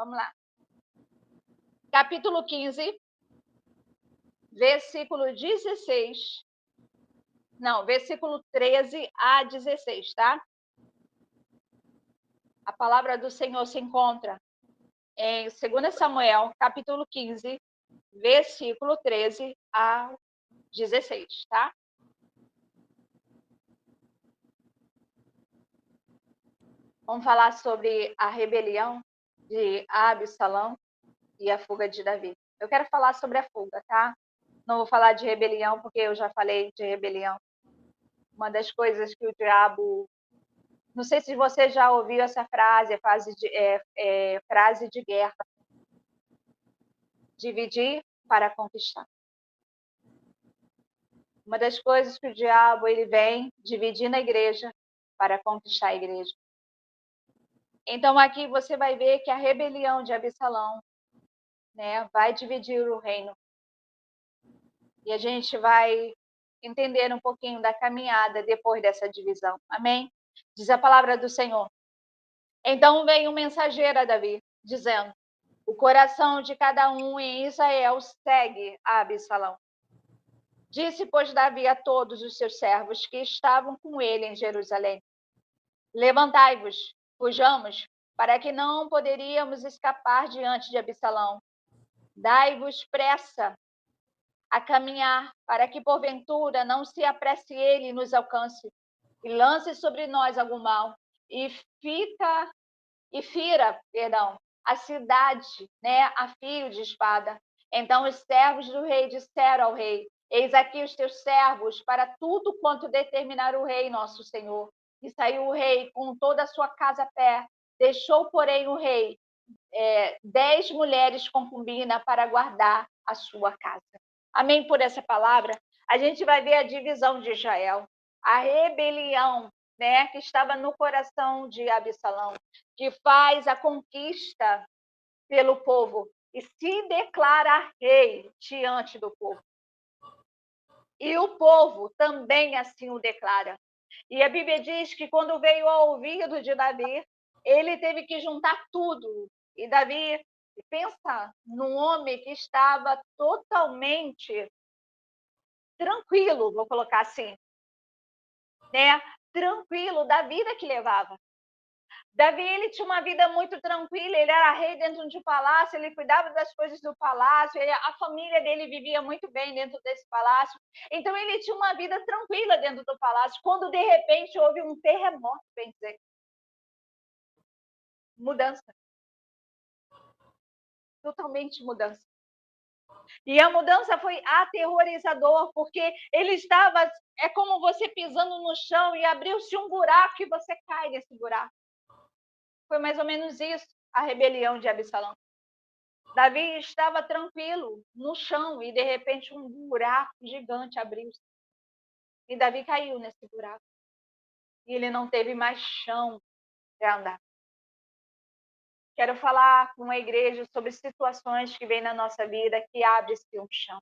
Vamos lá. Capítulo 15, versículo 16. Não, versículo 13 a 16, tá? A palavra do Senhor se encontra em 2 Samuel, capítulo 15, versículo 13 a 16, tá? Vamos falar sobre a rebelião de Absalão e a fuga de Davi. Eu quero falar sobre a fuga, tá? Não vou falar de rebelião, porque eu já falei de rebelião. Uma das coisas que o diabo... Não sei se você já ouviu essa frase, frase de guerra. Dividir para conquistar. Uma das coisas que o diabo ele vem dividindo a igreja para conquistar a igreja. Então aqui você vai ver que a rebelião de Absalão, né, vai dividir o reino. E a gente vai entender um pouquinho da caminhada depois dessa divisão. Amém? Diz a palavra do Senhor. Então veio um mensageiro a Davi, dizendo: o coração de cada um em Israel segue a Absalão. Disse, pois, Davi a todos os seus servos que estavam com ele em Jerusalém: levantai-vos, fujamos, para que não poderíamos escapar diante de Absalão. Dai-vos pressa a caminhar, para que porventura não se apresse ele e nos alcance, e lance sobre nós algum mal, e fira, a cidade, né, a fio de espada. Então os servos do rei disseram ao rei: eis aqui os teus servos para tudo quanto determinar o rei nosso senhor. E saiu o rei com toda a sua casa a pé. Deixou, porém, o rei 10 mulheres concubinas para guardar a sua casa. Amém por essa palavra? A gente vai ver a divisão de Israel, a rebelião, né, que estava no coração de Absalão, que faz a conquista pelo povo e se declara rei diante do povo. E o povo também assim o declara. E a Bíblia diz que quando veio ao ouvido de Davi, ele teve que juntar tudo. E Davi, pensa num homem que estava totalmente tranquilo, vou colocar assim, né? Tranquilo da vida que levava. Davi, ele tinha uma vida muito tranquila, ele era rei dentro de um palácio, ele cuidava das coisas do palácio, a família dele vivia muito bem dentro desse palácio. Então, ele tinha uma vida tranquila dentro do palácio, quando, de repente, houve um terremoto, bem dizer. Mudança. Totalmente mudança. E a mudança foi aterrorizadora, porque ele estava... É como você pisando no chão e abriu-se um buraco e você cai nesse buraco. Foi mais ou menos isso, a rebelião de Absalão. Davi estava tranquilo no chão e, de repente, um buraco gigante abriu-se. E Davi caiu nesse buraco. E ele não teve mais chão para andar. Quero falar com a igreja sobre situações que vêm na nossa vida que abre-se um chão.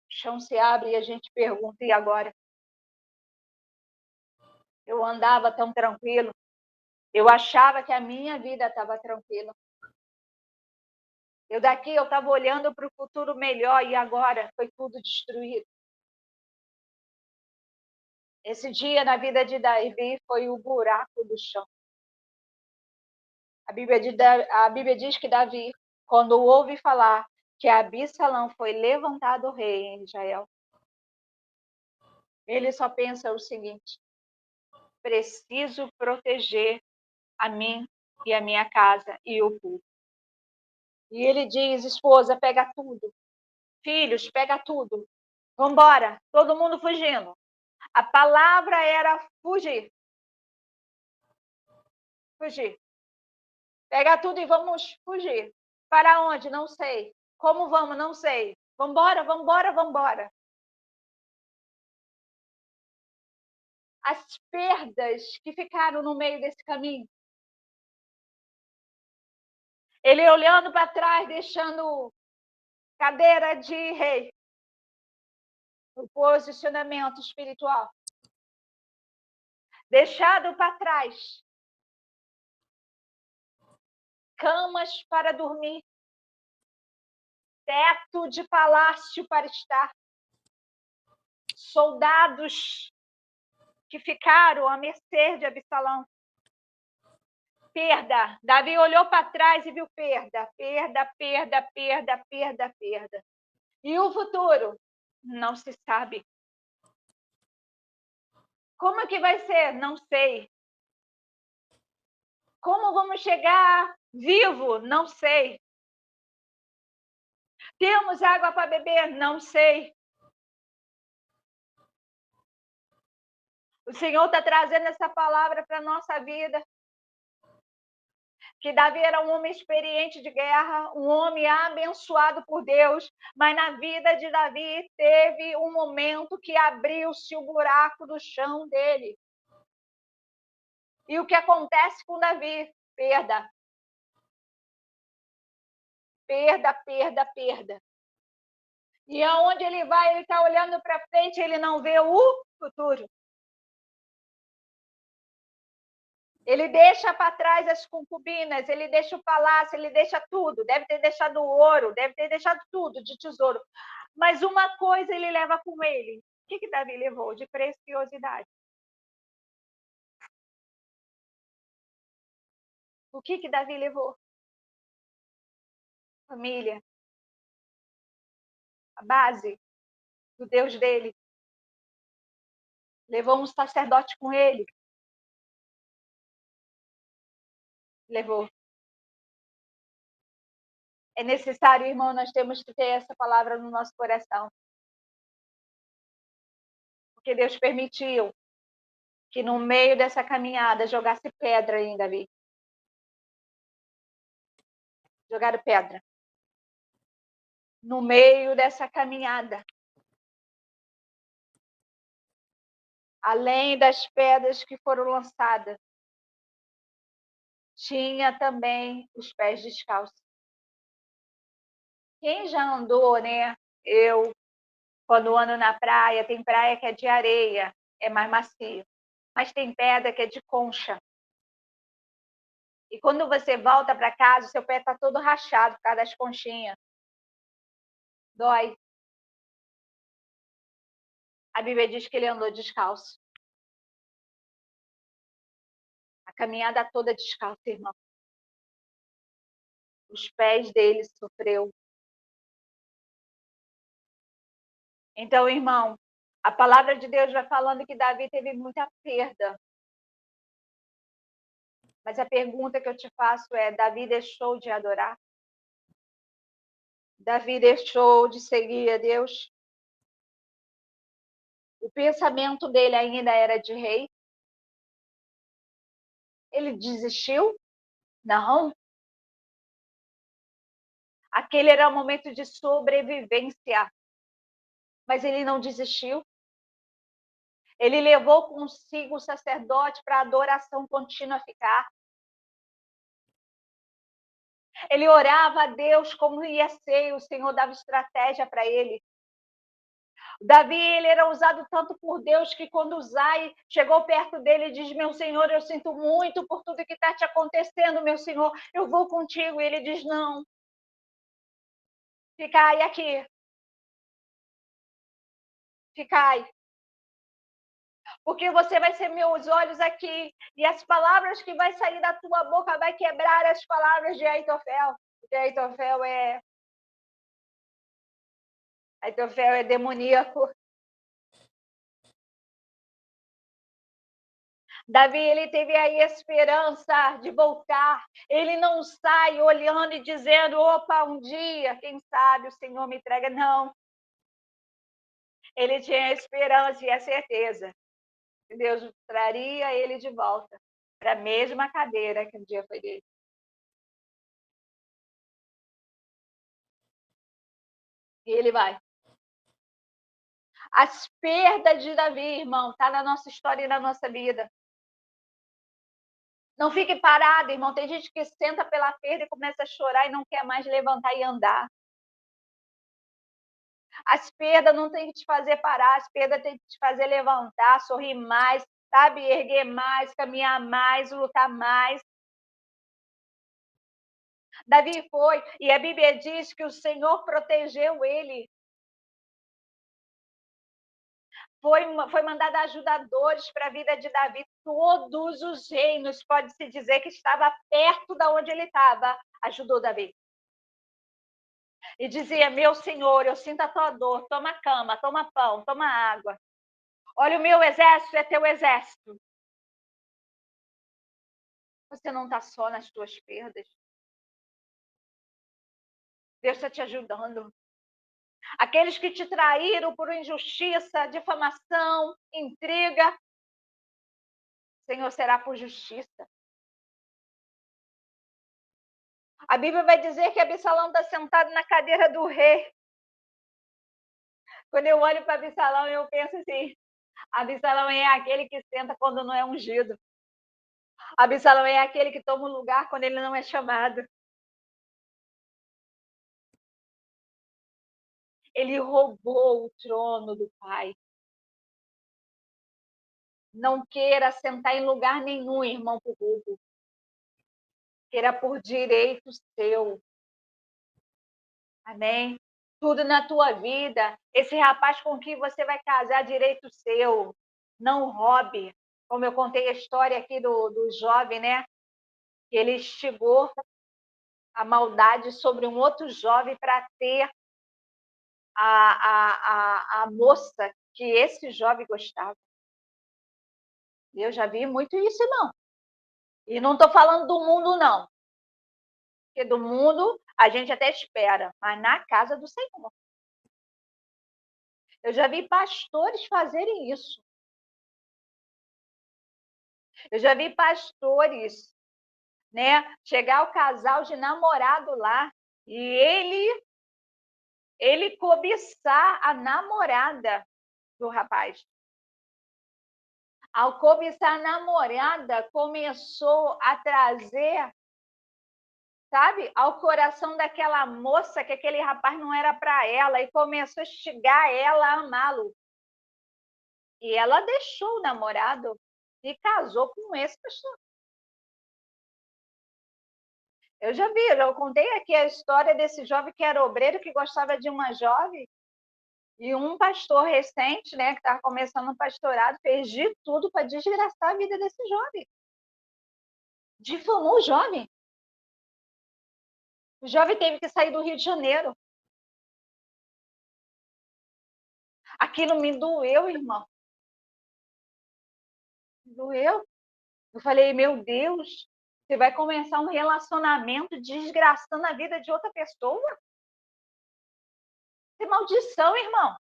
O chão se abre e a gente pergunta: e agora? Eu andava tão tranquilo. Eu achava que a minha vida estava tranquila. Eu estava olhando para o futuro melhor e agora foi tudo destruído. Esse dia na vida de Davi foi o buraco do chão. A Bíblia diz que Davi, quando ouve falar que Absalão foi levantado rei em Israel, ele só pensa o seguinte: preciso proteger a mim e a minha casa e o povo. E ele diz: esposa, pega tudo. Filhos, pega tudo. Vamos embora, todo mundo fugindo. A palavra era fugir. Fugir. Pega tudo e vamos fugir. Para onde? Não sei. Como vamos? Não sei. Vambora, vambora, vambora. As perdas que ficaram no meio desse caminho. Ele olhando para trás, deixando cadeira de rei. O posicionamento espiritual. Deixado para trás. camas para dormir, teto de palácio para estar, soldados que ficaram à mercê de Absalão. Perda. Davi olhou para trás e viu perda, perda, perda, perda, perda, perda. E o futuro? Não se sabe. Como é que vai ser? Não sei. Como vamos chegar vivo? Não sei. Temos água para beber? Não sei. O Senhor está trazendo essa palavra para a nossa vida. Que Davi era um homem experiente de guerra, um homem abençoado por Deus, mas na vida de Davi teve um momento que abriu-se o buraco do chão dele. E o que acontece com Davi? Perda. Perda, perda, perda. E aonde ele vai, ele está olhando para frente, ele não vê o futuro. Ele deixa para trás as concubinas, ele deixa o palácio, ele deixa tudo. Deve ter deixado ouro, deve ter deixado tudo de tesouro. Mas uma coisa ele leva com ele. O que Davi levou? De preciosidade. O que Davi levou? Família. A base do Deus dele. Levou um sacerdote com ele. Levou. É necessário, irmão, nós temos que ter essa palavra no nosso coração. Porque Deus permitiu que no meio dessa caminhada jogasse pedra em Davi. Jogaram pedra. No meio dessa caminhada. Além das pedras que foram lançadas, tinha também os pés descalços. Quem já andou, né? Eu, quando ando na praia, tem praia que é de areia, é mais macio. Mas tem pedra que é de concha. E quando você volta para casa, seu pé está todo rachado por causa das conchinhas. Dói. A Bíblia diz que ele andou descalço. A caminhada toda descalço, irmão. Os pés dele sofreu. Então, irmão, a palavra de Deus vai falando que Davi teve muita perda. Mas a pergunta que eu te faço é: Davi deixou de adorar? Davi deixou de seguir a Deus? O pensamento dele ainda era de rei? Ele desistiu? Não. Aquele era um momento de sobrevivência. Mas ele não desistiu. Ele levou consigo o sacerdote para a adoração contínua ficar. Ele orava a Deus como ia ser, o Senhor dava estratégia para ele. Davi, ele era usado tanto por Deus que quando Uzai chegou perto dele e diz: meu Senhor, eu sinto muito por tudo que está te acontecendo, meu Senhor, eu vou contigo. E ele diz: não, ficai aqui, ficai, porque você vai ser meus olhos aqui, e as palavras que vai sair da tua boca vai quebrar as palavras de Aitofel. Porque Aitofel é demoníaco. Davi, ele teve a esperança de voltar. Ele não sai olhando e dizendo: opa, um dia, quem sabe o Senhor me entrega. Não. Ele tinha a esperança e a certeza que Deus traria ele de volta para a mesma cadeira que um dia foi dele. E ele vai. As perdas de Davi, irmão, tá na nossa história e na nossa vida. Não fique parado, irmão. Tem gente que senta pela perda e começa a chorar e não quer mais levantar e andar. As perdas não tem que te fazer parar, as perdas tem que te fazer levantar, sorrir mais, sabe? Erguer mais, caminhar mais, lutar mais. Davi foi, e a Bíblia diz que o Senhor protegeu ele. Foi mandado ajudadores para a vida de Davi. Todos os reinos, pode-se dizer, que estava perto da onde ele estava, ajudou Davi. E dizia: meu Senhor, eu sinto a tua dor, toma cama, toma pão, toma água. Olha, o meu exército é teu exército. Você não está só nas tuas perdas. Deus está te ajudando. Aqueles que te traíram por injustiça, difamação, intriga, o Senhor será por justiça. A Bíblia vai dizer que Absalão está sentado na cadeira do rei. Quando eu olho para Absalão, eu penso assim: Absalão é aquele que senta quando não é ungido. Absalão é aquele que toma o lugar quando ele não é chamado. Ele roubou o trono do pai. Não queira sentar em lugar nenhum, irmão, por roubo. Queira por direito seu. Amém? Tudo na tua vida. Esse rapaz com quem você vai casar, direito seu. Não roube. Como eu contei a história aqui do jovem, né? Que ele instigou a maldade sobre um outro jovem para ter a moça que esse jovem gostava. Eu já vi muito isso, não. E não estou falando do mundo, não. Porque do mundo a gente até espera, mas na casa do Senhor. Eu já vi pastores fazerem isso. Eu já vi pastores, né, chegar o casal de namorado lá e ele cobiçar a namorada do rapaz. Ao cobiçar a namorada, começou a trazer, sabe, ao coração daquela moça que aquele rapaz não era para ela e começou a instigar ela a amá-lo. E ela deixou o namorado e casou com esse pastor. Eu já vi, eu contei aqui a história desse jovem que era obreiro, que gostava de uma jovem, e um pastor recente, né, que estava começando um pastorado, fez de tudo para desgraçar a vida desse jovem. Difamou o jovem. O jovem teve que sair do Rio de Janeiro. Aquilo me doeu, irmão. Doeu. Eu falei, meu Deus, você vai começar um relacionamento desgraçando a vida de outra pessoa? Que maldição, irmão.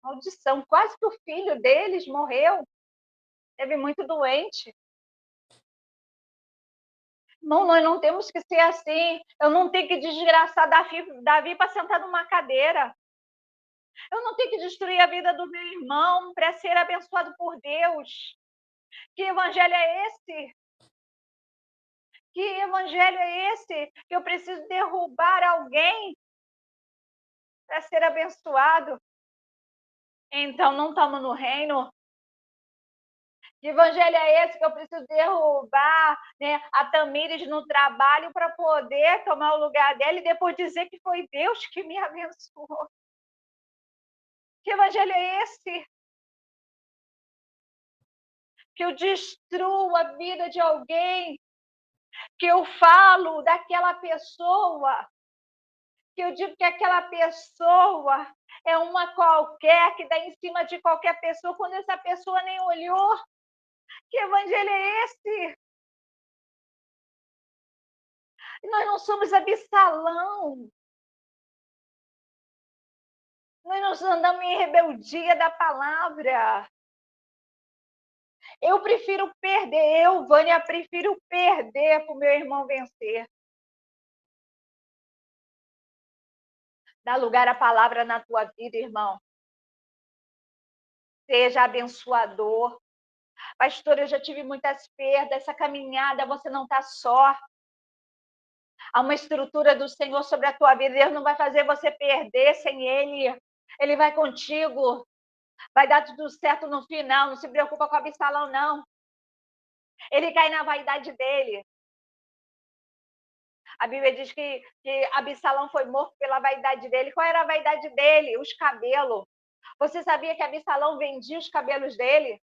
Maldição. Quase que o filho deles morreu. Teve muito doente. Não, nós não temos que ser assim. Eu não tenho que desgraçar Davi para sentar numa cadeira. Eu não tenho que destruir a vida do meu irmão para ser abençoado por Deus. Que evangelho é esse? Que evangelho é esse? Que eu preciso derrubar alguém para ser abençoado? Então não estamos no reino. Que evangelho é esse que eu preciso derrubar, né, a Tamires no trabalho para poder tomar o lugar dela e depois dizer que foi Deus que me abençoou? Que evangelho é esse? Que eu destruo a vida de alguém, que eu falo daquela pessoa, que eu digo que aquela pessoa é uma qualquer, que dá em cima de qualquer pessoa, quando essa pessoa nem olhou. Que evangelho é esse? Nós não somos Absalão. Nós não andamos em rebeldia da palavra. Eu prefiro perder, Vânia, prefiro perder para o meu irmão vencer. Dá lugar à palavra na tua vida, irmão. Seja abençoador. Pastor, eu já tive muitas perdas, essa caminhada, você não está só. Há uma estrutura do Senhor sobre a tua vida. Deus não vai fazer você perder sem Ele. Ele vai contigo. Vai dar tudo certo no final. Não se preocupa com o Absalão, não. Ele cai na vaidade dele. A Bíblia diz que Absalão foi morto pela vaidade dele. Qual era a vaidade dele? Os cabelos. Você sabia que Absalão vendia os cabelos dele?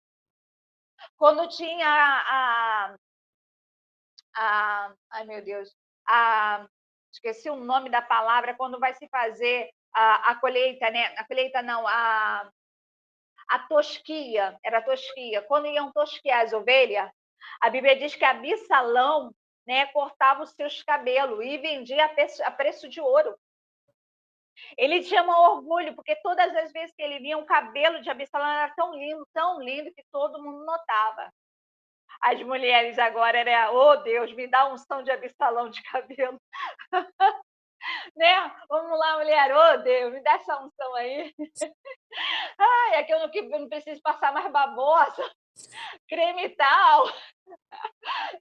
Quando tinha ai meu Deus, a, esqueci o nome da palavra, quando vai se fazer a colheita, né? A colheita não, a tosquia, era a tosquia. Quando iam tosquiar as ovelhas, a Bíblia diz que Absalão, né, cortava os seus cabelos e vendia a preço de ouro. Ele tinha um orgulho, porque todas as vezes que ele via um cabelo de Absalão era tão lindo, que todo mundo notava. As mulheres agora era, oh Deus, me dá unção de Absalão de cabelo. Né? Vamos lá, mulher, oh Deus, me dá essa unção aí. Ai, é que eu não preciso passar mais babosa, creme e tal.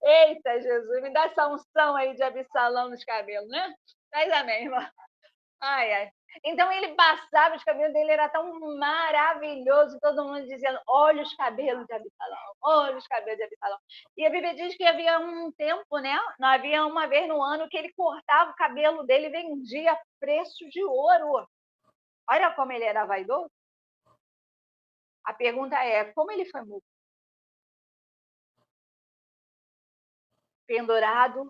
Eita, Jesus, me dá essa unção aí de Absalão nos cabelos, né? Faz amém, irmã. Ai, ai. Então ele passava, os cabelos dele era tão maravilhoso, todo mundo dizendo: olha os cabelos de Absalão, olha os cabelos de Absalão. E a Bíblia diz que havia um tempo, né? Não havia uma vez no ano que ele cortava o cabelo dele e vendia a preço de ouro. Olha como ele era vaidoso. A pergunta é: como ele foi morto? Pendurado,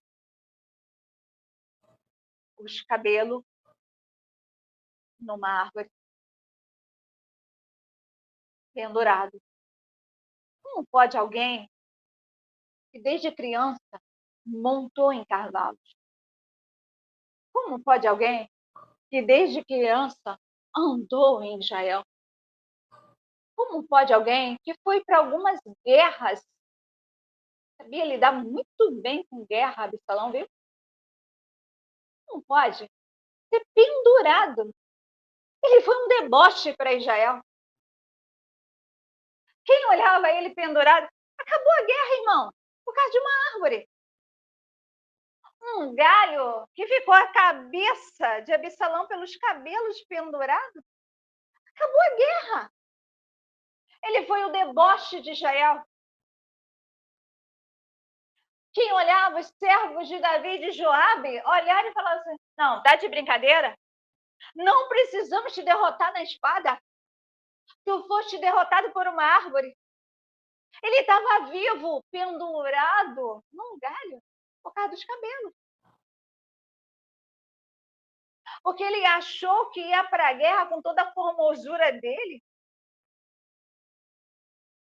os cabelos numa árvore, pendurado. Como pode alguém que desde criança montou em cavalos? Como pode alguém que desde criança andou em Israel? Como pode alguém que foi para algumas guerras, sabia lidar muito bem com guerra, Absalão, viu? Como pode ser pendurado? Ele foi um deboche para Israel. Quem olhava ele pendurado? Acabou a guerra, irmão, por causa de uma árvore. Um galho que ficou a cabeça de Absalão pelos cabelos pendurado. Acabou a guerra. Ele foi o deboche de Israel. Quem olhava os servos de Davi e de Joabe, olharam e falavam assim: não, tá de brincadeira? Não precisamos te derrotar na espada. Tu foste derrotado por uma árvore. Ele estava vivo, pendurado num galho, por causa dos cabelos. Porque ele achou que ia para a guerra com toda a formosura dele.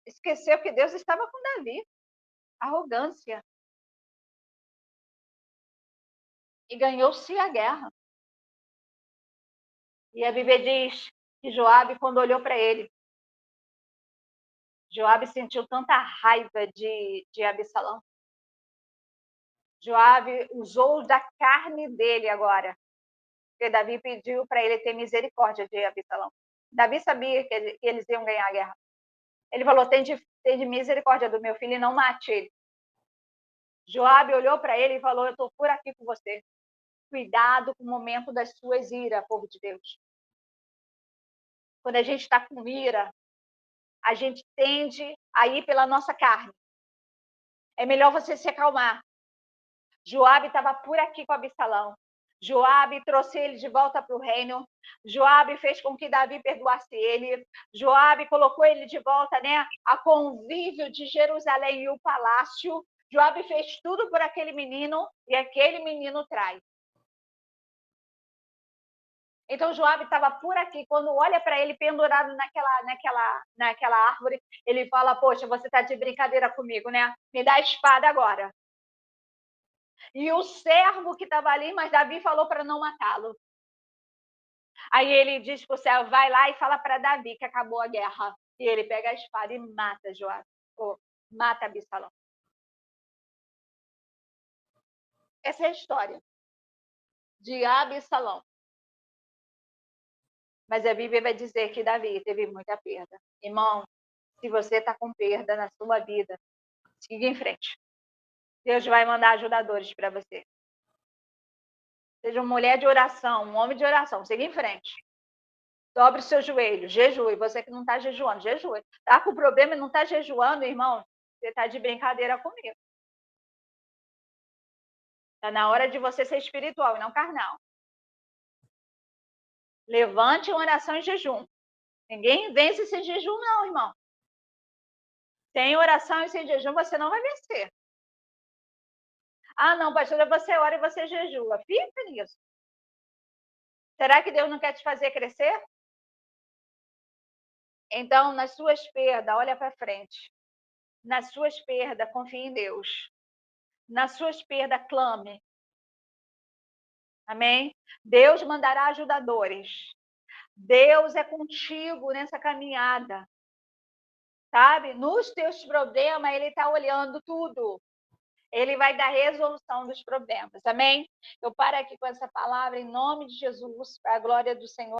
Esqueceu que Deus estava com Davi. Arrogância. E ganhou-se a guerra. E a Bíblia diz que Joabe, quando olhou para ele, Joabe sentiu tanta raiva de Absalão. Joabe usou da carne dele agora, porque Davi pediu para ele ter misericórdia de Absalão. Davi sabia que eles iam ganhar a guerra. Ele falou: tem de misericórdia do meu filho e não mate ele. Joabe olhou para ele e falou: eu estou por aqui com você. Cuidado com o momento das suas iras, povo de Deus. Quando a gente está com ira, a gente tende a ir pela nossa carne. É melhor você se acalmar. Joabe estava por aqui com Absalão. Joabe trouxe ele de volta para o reino. Joabe fez com que Davi perdoasse ele. Joabe colocou ele de volta, né, a convívio de Jerusalém e o palácio. Joabe fez tudo por aquele menino e aquele menino trai. Então Joabe estava por aqui. Quando olha para ele pendurado naquela árvore, ele fala: poxa, você está de brincadeira comigo, né? Me dá a espada agora. E o servo que estava ali, mas Davi falou para não matá-lo. Aí ele diz para o servo: vai lá e fala para Davi que acabou a guerra. E ele pega a espada e mata Joabe, ou mata Absalão. Essa é a história de Absalão. Mas a Bíblia vai dizer que Davi teve muita perda. Irmão, se você está com perda na sua vida, siga em frente. Deus vai mandar ajudadores para você. Seja uma mulher de oração, um homem de oração, siga em frente. Dobre o seu joelho, jejue. Você que não está jejuando, jejue. Está com problema e não está jejuando, irmão? Você está de brincadeira comigo. Está na hora de você ser espiritual e não carnal. Levante uma oração em jejum. Ninguém vence sem jejum, não, irmão. Sem oração e sem jejum, você não vai vencer. Ah, não, pastora, você ora e você jejua. Fica nisso. Será que Deus não quer te fazer crescer? Então, nas suas perdas, olha para frente. Nas suas perdas, confie em Deus. Nas suas perdas, clame. Amém? Deus mandará ajudadores. Deus é contigo nessa caminhada. Sabe? Nos teus problemas, Ele está olhando tudo. Ele vai dar resolução dos problemas. Amém? Eu paro aqui com essa palavra em nome de Jesus, para a glória do Senhor.